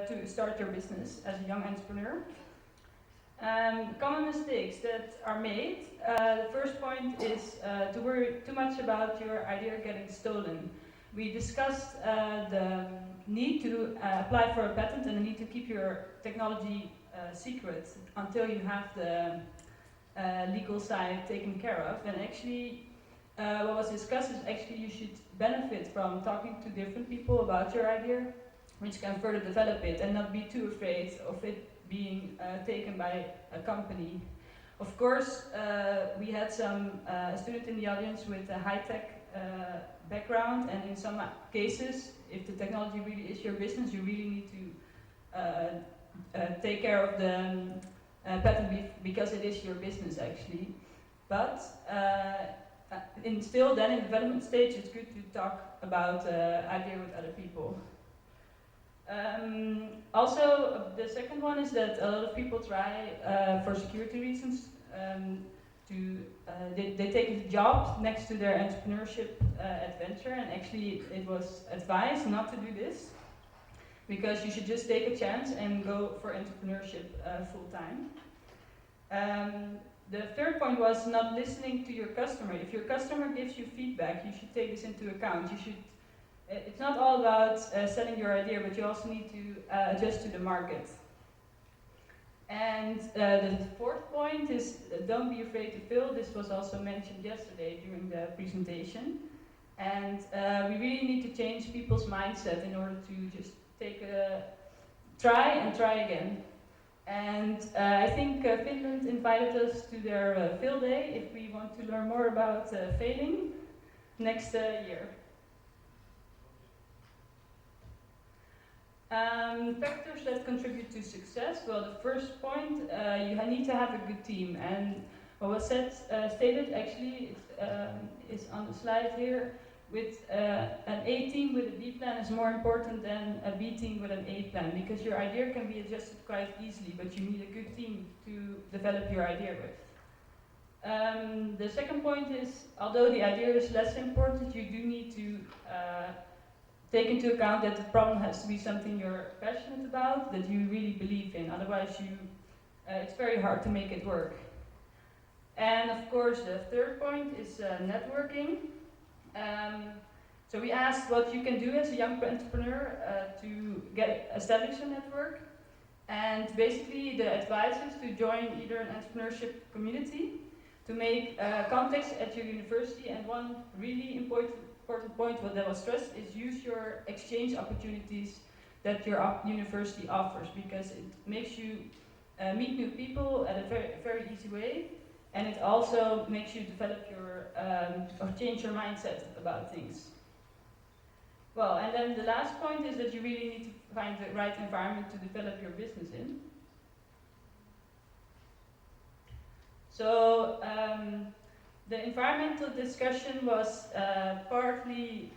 to start your business as a young entrepreneur. Common mistakes that are made. The first point is to worry too much about your idea getting stolen. We discussed the need to apply for a patent and the need to keep your technology secret until you have the legal side taken care of. And actually, what was discussed is actually you should benefit from talking to different people about your idea, which can further develop it, and not be too afraid of it being taken by a company. Of course, we had some student in the audience with a high-tech background, and in some cases, if the technology really is your business, you really need to take care of the patent because it is your business actually. But still then in development stage, it's good to talk about idea with other people. Also, the second one is that a lot of people try, for security reasons, they take a job next to their entrepreneurship adventure, and actually it was advised not to do this, because you should just take a chance and go for entrepreneurship full time. The third point was not listening to your customer. If your customer gives you feedback, you should take this into account. It's not all about selling your idea, but you also need to adjust to the market. And the fourth point is don't be afraid to fail. This was also mentioned yesterday during the presentation. And we really need to change people's mindset in order to just take a try and try again. And I think Finland invited us to their fail day if we want to learn more about failing next year. Factors that contribute to success. Well, the first point, you need to have a good team. And what was stated actually is on the slide here. With an A team with a B plan is more important than a B team with an A plan, because your idea can be adjusted quite easily, but you need a good team to develop your idea with. The second point is, although the idea is less important, you do need to take into account that the problem has to be something you're passionate about, that you really believe in. Otherwise, it's very hard to make it work. And of course, the third point is networking. So we asked what you can do as a young entrepreneur to establish a network. And basically, the advice is to join either an entrepreneurship community, to make contacts at your university, and one really important point that was stressed is use your exchange opportunities that your university offers, because it makes you meet new people at a very, very easy way, and it also makes you develop or change your mindset about things. Well, and then the last point is that you really need to find the right environment to develop your business in. So the environmental discussion was partly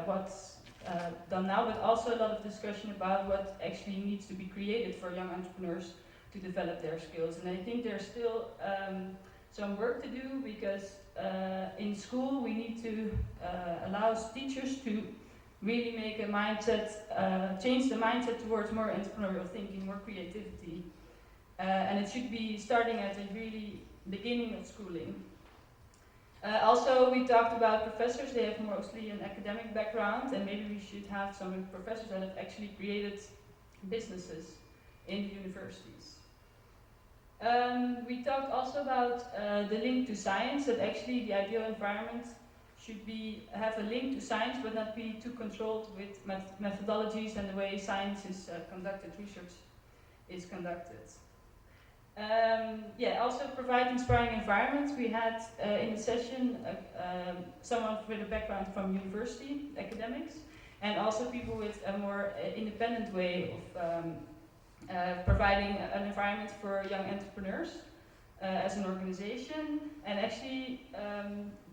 what's done now, but also a lot of discussion about what actually needs to be created for young entrepreneurs to develop their skills. And I think there's still some work to do, because in school we need to allow teachers to really make a mindset, change the mindset towards more entrepreneurial thinking, more creativity. And it should be starting at the really beginning of schooling. Also, we talked about professors. They have mostly an academic background, and maybe we should have some professors that have actually created businesses in the universities. We talked also about the link to science, that actually the ideal environment should have a link to science, but not be too controlled with methodologies and the way science is conducted, research is conducted. Also provide inspiring environments. We had in the session someone with a background from university academics, and also people with a more independent way of providing an environment for young entrepreneurs as an organization. And actually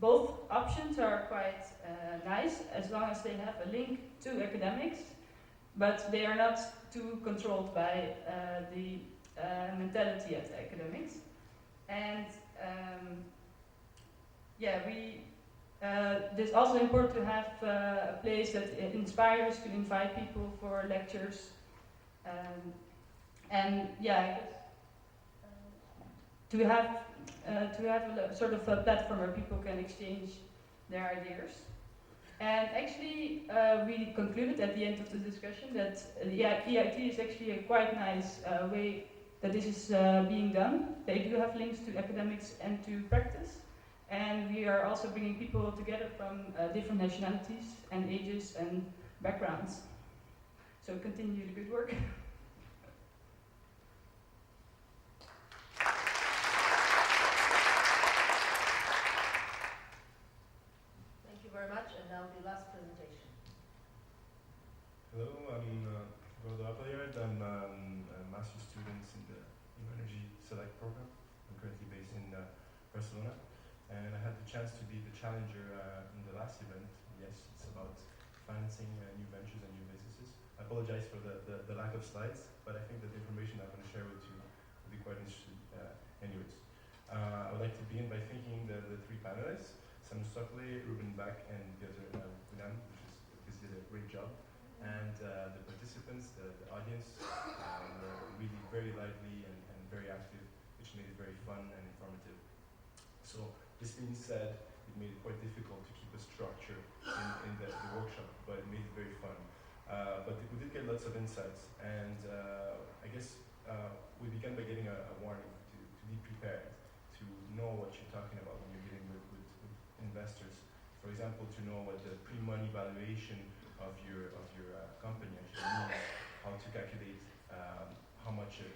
both options are quite nice, as long as they have a link to academics, but they are not too controlled by the mentality at academics. And it's also important to have a place that inspires to invite people for lectures And yeah, I guess to have a sort of a platform where people can exchange their ideas. And actually, we concluded at the end of the discussion that the EIT is actually a quite nice way that this is being done. They do have links to academics and to practice. And we are also bringing people together from different nationalities and ages and backgrounds. So continue the good work. Thank you very much, and now the last presentation. Hello, I'm Gordo Appeljaard. I'm a master's student in the New Energy Select program. I'm currently based in Barcelona, and I had the chance to be the challenger in the last event. Yes, it's about financing new ventures and new businesses. I apologize for the lack of slides, but I think that the information I'm going to share with you will be quite interesting anyways. I would like to begin by thanking the three panelists, Sam Stockley, Ruben Bach, and Piotr William, which did a great job. And the participants, the audience, were really very lively and very active, which made it very fun and informative. So this being said, it made it quite difficult to keep a structure in the workshop, but it made it very fun. But we did get lots of insights, and I guess we began by getting a warning to be prepared, to know what you're talking about when you're dealing with investors. For example, to know what the pre-money valuation of your company actually means, how to calculate how much a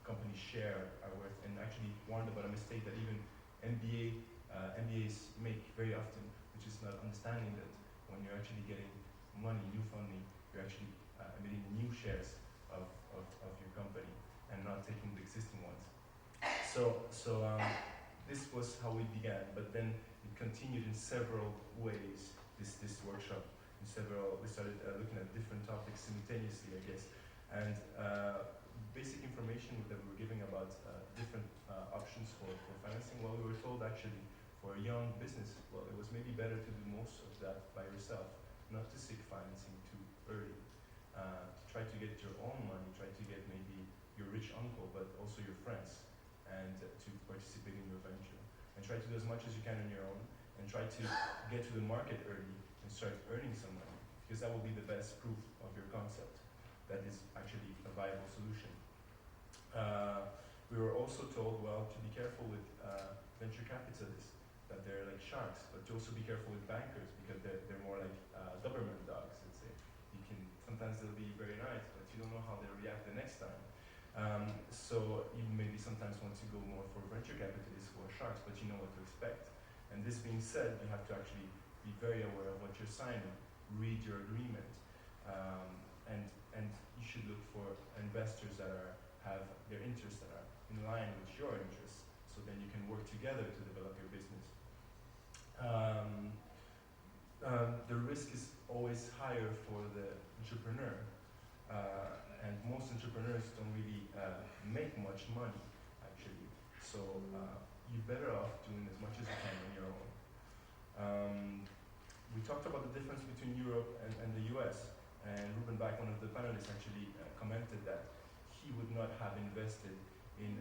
company's share are worth, and actually warned about a mistake that even MBAs make very often, which is not understanding that when you're actually getting money, new funding, you're actually emitting new shares of your company and not taking the existing ones. So this was how we began, but then it continued in several ways, this workshop. We started looking at different topics simultaneously, I guess, and basic information that we were giving about different options for financing. Well, we were told actually for a young business, well, it was maybe better to do most of that by yourself, not to seek financing too early. To try to get your own money, try to get maybe your rich uncle, but also your friends, and to participate in your venture. And try to do as much as you can on your own, and try to get to the market early and start earning some money, because that will be the best proof of your concept that is actually a viable solution. We were also told, well, to be careful with venture capitalists, that they're like sharks, but to also be careful with bankers, because they're more like Doberman dogs, let's say. Sometimes they'll be very nice, but you don't know how they'll react the next time. So you maybe sometimes want to go more for venture capitalists who are sharks, but you know what to expect. And this being said, you have to actually be very aware of what you're signing, read your agreement, and you should look for investors that have their interests that are in line with your interests, so then you can work together to develop your business. The risk is always higher for the entrepreneur, and most entrepreneurs don't really make much money, actually. So you're better off doing as much as you can on your own. We talked about the difference between Europe and the US, and Ruben Bach, one of the panelists, actually commented that he would not have invested in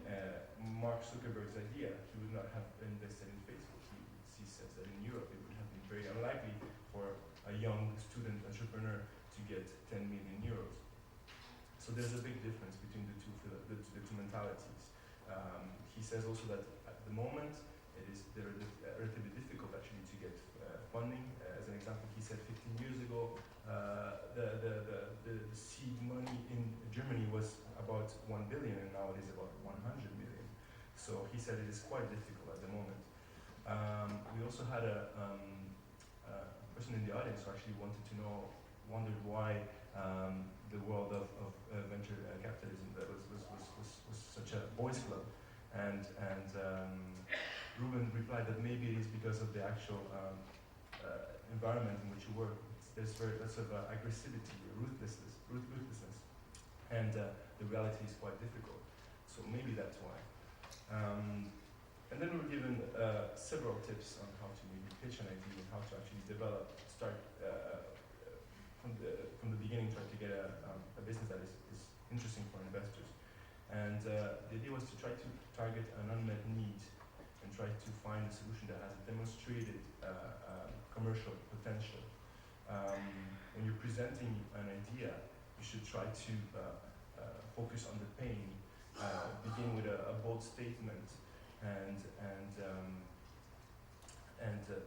Mark Zuckerberg's idea. He would not have invested in Facebook. He says that in Europe it would have been very unlikely for a young student entrepreneur to get 10 million euros. So there's a big difference between the two mentalities. He says also that at the moment it is relatively difficult actually to get funding. As an example, he said 15 years ago the seed money in Germany was about 1 billion, and now it is about 100 million. So he said it is quite difficult at the moment. We also had a person in the audience who actually wondered why the world of venture capitalism was such a boys' club, and Ruben replied that maybe it is because of the actual environment in which you work. There's very lots of aggressivity, ruthlessness, and the reality is quite difficult. So maybe that's why. And then we were given several tips on how to maybe pitch an idea, and how to actually start from the beginning, try to get a business that is interesting And the idea was to try to target an unmet need and try to find a solution that has a demonstrated commercial potential. When you're presenting an idea, you should try to focus on the pain, begin with a bold statement, and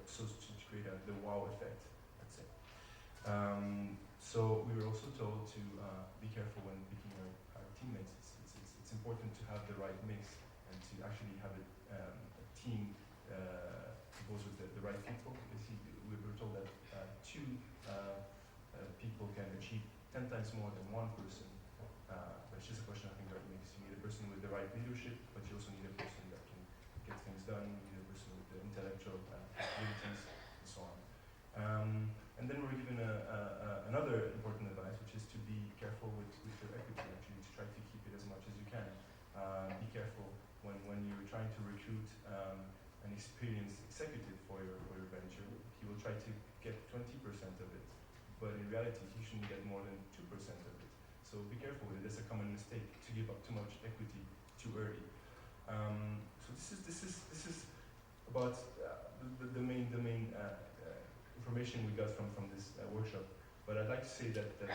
so to create the wow effect, let's say. So we were also told to be careful when picking our teammates. It's important to have the right mix and to actually have a team composed with the right people. We were told that two people can achieve 10 times more than one person. But it's just a question, I think, right mix. You need a person with the right leadership, but you also need a person that can get things done. You need a person with the intellectual abilities, and so on. And then we're given another important advice, which is to be careful with your equity, actually, to try to keep it as much as you can. Be careful when you're trying to recruit an experienced executive for your venture. He will try to get 20% of it, but in reality, he shouldn't get more than 2% of it. So be careful with it. It's a common mistake to give up too much equity too early. So this is about the main information we got from this workshop. But I'd like to say that the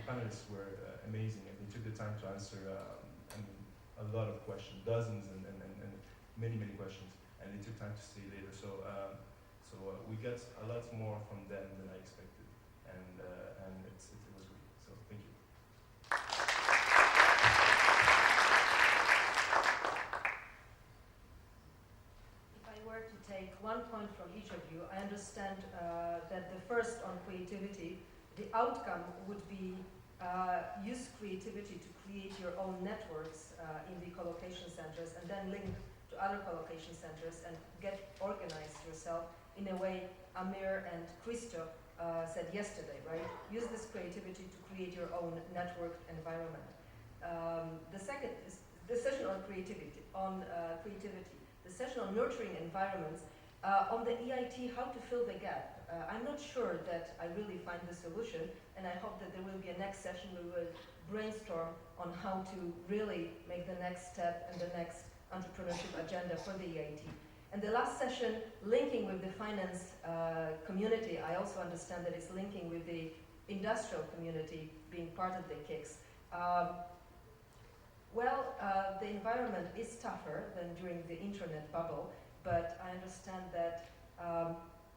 panelists were amazing, and they took the time to answer a lot of questions, dozens and many questions, and they took time to stay later. So we got a lot more from them than I expected, and it was great. So thank you. If I were to take one point from each of you, I understand that the first on creativity, the outcome would be use creativity to create your own networks in the collocation centers and then link to other collocation centers and get organized yourself in a way Amir and Christo said yesterday, right? Use this creativity to create your own network environment. The second is the session on creativity, the session on nurturing environments, on the EIT, how to fill the gap. I'm not sure that I really find the solution, and I hope that there will be a next session we will brainstorm on how to really make the next step and the next entrepreneurship agenda for the EIT. And the last session, linking with the finance community, I also understand that it's linking with the industrial community being part of the KICS. The environment is tougher than during the internet bubble, but I understand that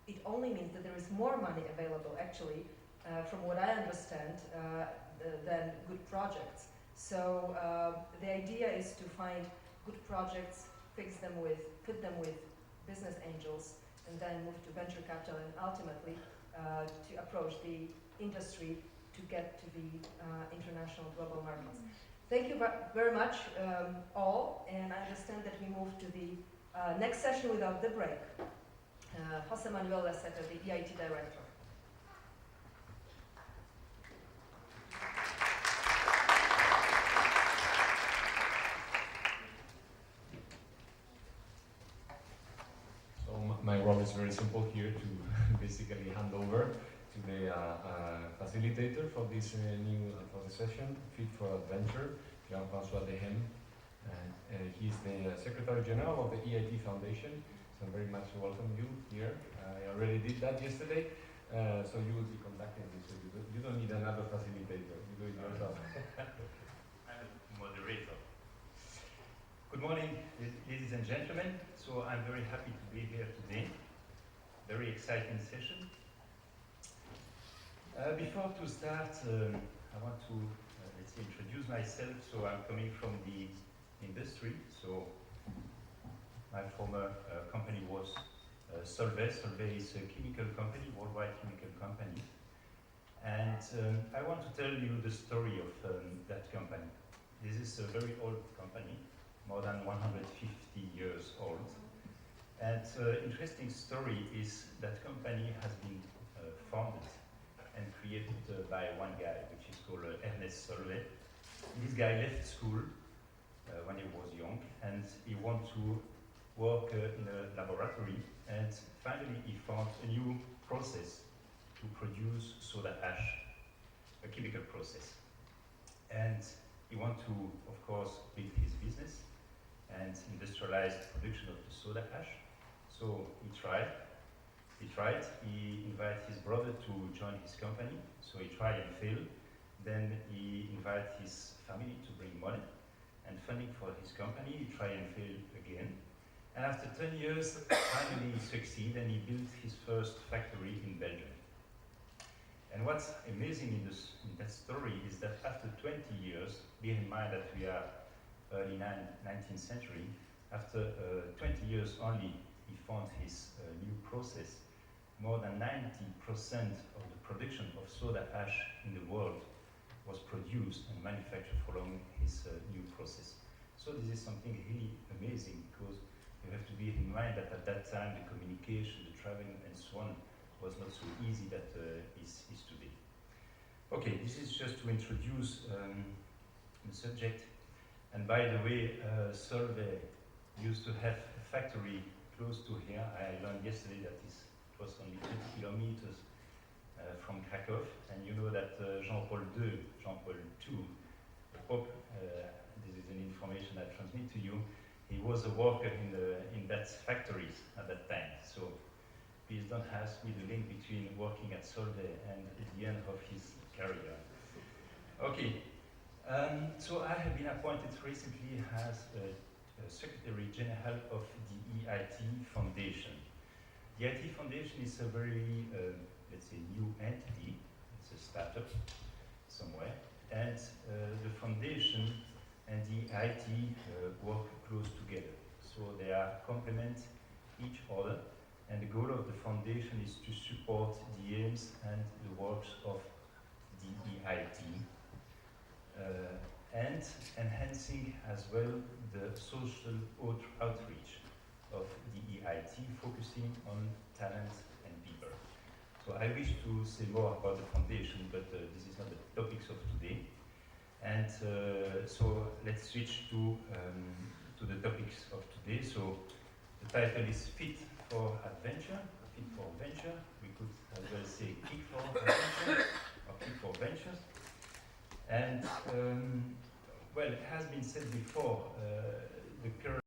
it only means that there is more money available, actually, from what I understand, than good projects. So the idea is to find good projects, put them with business angels, and then move to venture capital, and ultimately to approach the industry to get to the international global markets. Thank you very much, all, and I understand that we move to the next session without the break. Jose Manuel Laseta, the EIT Director. So my role is very simple here to basically hand over to the facilitator for this for the session, Fit for Adventure, Jean-François Dehem. And he's the Secretary General of the EIT Foundation. So I very much welcome you here. I already did that yesterday, so you will be conducting this. So you don't need another facilitator. You do it yourself. I'm a moderator. Good morning, ladies and gentlemen. So I'm very happy to be here today. Very exciting session. Before to start, I want to let's say introduce myself. So I'm coming from the industry. So my former company was Solvay. Solvay is a chemical company, worldwide chemical company. And I want to tell you the story of that company. This is a very old company, more than 150 years old. And interesting story is that company has been founded and created by one guy, which is called Ernest Solvay. This guy left school when he was young, and he wanted to work in a laboratory, and finally he found a new process to produce soda ash, a chemical process. And he wanted to, of course, be and industrialized production of the soda ash. So he tried, he invited his brother to join his company, so he tried and failed. Then he invited his family to bring money and funding for his company, he tried and failed again. And after 10 years, finally he succeeded and he built his first factory in Belgium. And what's amazing in that story is that after 20 years, bear in mind that we are early 19th century, after 20 years only, he found his new process. More than 90% of the production of soda ash in the world was produced and manufactured following his new process. So this is something really amazing, because you have to bear in mind that at that time the communication, the traveling and so on was not so easy that is today. Okay, this is just to introduce the subject. And by the way, Solvay used to have a factory close to here. I learned yesterday that it was only 20 kilometers from Krakow. And you know that Jean-Paul II, the Pope, this is an information I transmit to you, he was a worker in that factory at that time. So please don't ask me the link between working at Solvay and the end of his career. Okay, so I have been appointed recently as Secretary General of the EIT Foundation. The EIT Foundation is a very, let's say, new entity. It's a startup somewhere. And the foundation and the EIT work close together. So they are complement each other. And the goal of the foundation is to support the aims and the works of the EIT, and enhancing as well the social outreach of the EIT, focusing on talent and people. So I wish to say more about the foundation, but this is not the topics of today. And so let's switch to the topics of today. So the title is Fit for Adventure, Fit for Venture. We could as well say Kick for Adventure or Kick for Ventures. And well, it has been said before, the current